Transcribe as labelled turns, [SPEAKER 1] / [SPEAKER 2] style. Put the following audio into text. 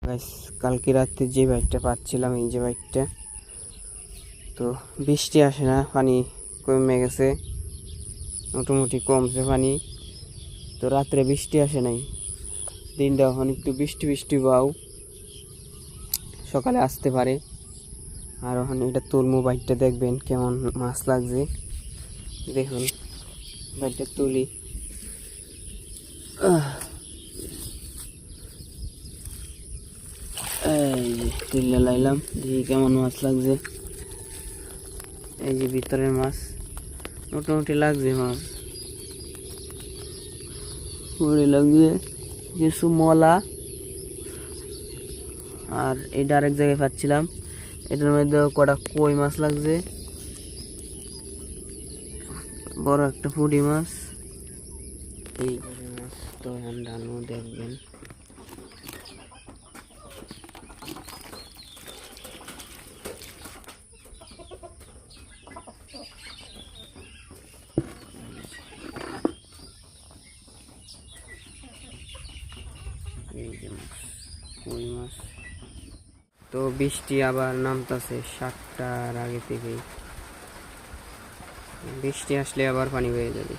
[SPEAKER 1] Guys, কালকে রাতে যে বাইকটা পাচ্ছিলাম, এই যে বাইকটা, তো বৃষ্টি আসে না, পানি কমে গেছে, মোটামুটি কমছে পানি। তো রাত্রে বৃষ্টি আসে নাই, দিনটা এখন একটু বৃষ্টি বৃষ্টি বাউ, সকালে আসতে পারে। আর এখন এটা তুলমু, বাইকটা দেখবেন কেমন মাছ লাগছে, দেখুন বাইকটা তুলি। এই যে তুলে লাইলাম, দেখি কেমন মাছ লাগছে। এই যে ভিতরের মাছ, মোটামুটি লাগছে মাছ, পুরি লাগছে কিছু মলা। আর এটা আরেক জায়গায় পাচ্ছিলাম, এটার মধ্যে কটা কই মাছ লাগছে, বড় একটা পুঁটি মাছ। এই মাছ তো ডানো দেখবেন। এই যে মাছ, কই মাছ। তো বৃষ্টি আবার নামতেছে 7টার আগে থেকেই, বৃষ্টি আসলে আবার পানি হয়ে যাবে।